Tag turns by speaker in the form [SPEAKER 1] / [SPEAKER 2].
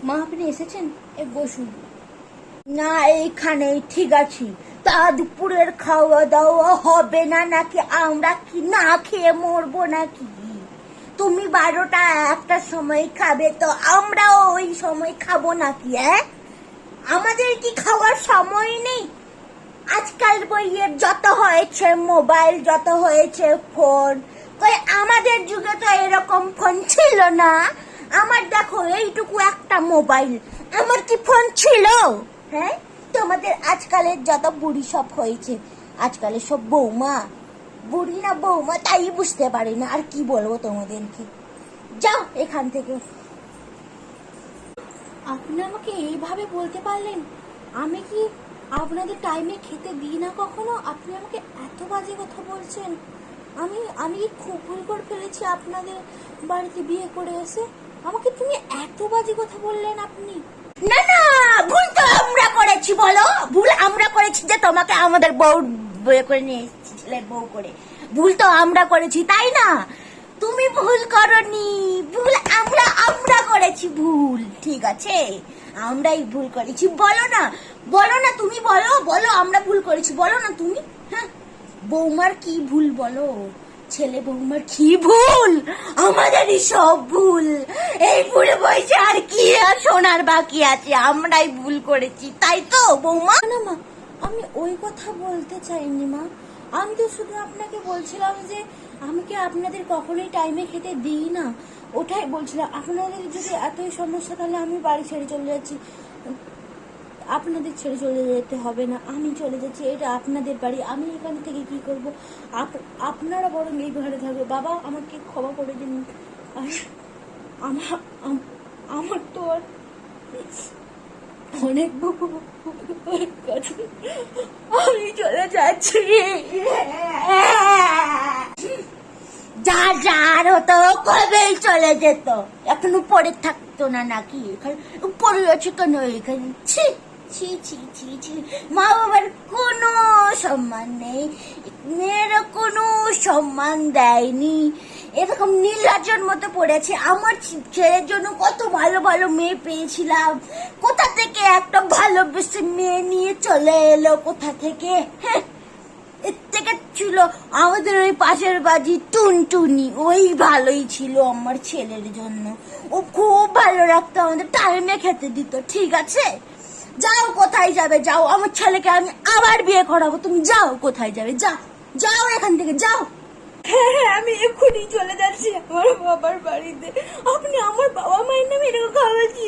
[SPEAKER 1] মা আপনি এসেছেন, বসুন। না এইখানেই ঠিক আছি। তা দুপুরের খাওয়া দাওয়া হবে না নাকি আমরা কি না খেয়ে মরবো নাকি? তুমি 12টা 1টার সময় খাবে, তো আমরাও ওই সময় খাবো নাকি? আমাদের কি খাওয়ার সময় নেই? আজকাল বইয়ের যত হয়েছে মোবাইল, যত হয়েছে ফোন, কই আমাদের যুগে তো এরকম ফোন ছিল না। আমার দেখো এইটুকু একটা মোবাইল, আমার কি ফোন ছিল? হ্যাঁ, তোমাদের আজকালের যত বুড়ি সব হয়েছে, আজকালের সব বৌমা, বুড়ি না বৌমা তাই বুঝতে পারি না। আর কি বলবো তোমাদেরকে, যাও এখান থেকে।
[SPEAKER 2] আপনি আমাকে এইভাবে বলতে পারলেন? আমি কি আপনাদের টাইমে খেতে দিই না কখনো? আপনি আমাকে এত বাজে কথা বলছেন। আমি কি খুব ভুল করে ফেলেছি আপনাদের বাড়িতে বিয়ে করে এসে? আমাকে তুমি এত বাজে কথা বললেন আপনি?
[SPEAKER 1] না না, ভুল তো আমরা করেছি। বলো, ভুল আমরা করেছি যে তোমাকে আমাদের বউ বিয়ে করে নিয়ে এসেছি, ছেলের বউ করে। ভুল তো আমরা করেছি, তাই না? তুমি ভুল করনি, ভুল আমরা করেছি ভুল। ঠিক আছে, আমরাই ভুল করেছি। বলো না, বলো না, তুমি বলো, বলো আমরা ভুল করেছি, বলো না তুমি। হ্যাঁ, বৌমার কি ভুল বলো? ছেলে বৌমার কি ভুল? আমাদেরই সব ভুল। এই ভুলে বসে আর কি আর শোনার বাকি আছে? আমরাই ভুল করেছি, তাই তো বৌমা?
[SPEAKER 2] না মা, আমি ওই কথা বলতে চাইনি মা। আমি তো শুধু আপনাকে বলছিলাম যে আমি কি আপনাদের কখনোই টাইমে খেতে দিই না, ওটাই বলছিলাম। আপনাদের যদি এতই সমস্যা তাহলে আমি বাড়ি ছেড়ে চলে যাচ্ছি। আপনাদের ছেড়ে চলে যেতে হবে না, আমি চলে যাচ্ছি। এটা আপনাদের বাড়ি, আমি এখান থেকে কি করব? আপনারা বরং এই ঘরে থাকবে। বাবা আমাকে ক্ষমা করে দিন। আমার তো আর অনেক কথা, আমি চলে যাচ্ছি।
[SPEAKER 1] যা যার হতো কবেই চলে যেত, এখনো পরে থাকতো না নাকি? এখানে পড়ে আছে কেন এখানে? ছি ছি ছি ছি ছি, মা বাবার কোনো সম্মান নেই, মেয়ের কোনো সম্মান দেয়নি, এরকম নির্লজ্জের মতো পড়েছে। আমার ছেলের জন্য কত ভালো ভালো মেয়ে পেয়েছিলাম, কোথা থেকে একটা ভালোবেসে মেয়ে নিয়ে চলে এলো, কোথা থেকে? হ্যাঁ, এর থেকে ছিল আমাদের ওই পাশের বাড়ি টুনটুনি, ওই ভালোই ছিল আমার ছেলের জন্য। ও খুব ভালো রাখতো, আমাদের টাইমে খেতে দিত। ঠিক আছে, যাও, কোথায় যাবে যাও, আমার ছেলেকে আমি আবার বিয়ে করাবো। তুমি যাও, কোথায় যাবে? যাও, যাও এখান থেকে, যাও।
[SPEAKER 2] হ্যাঁ, আমি এক্ষুনি চলে যাচ্ছি আমার বাবার বাড়িতে। আপনি আমার বাবা মায়ের নামে এরকম খাওয়াচ্ছি।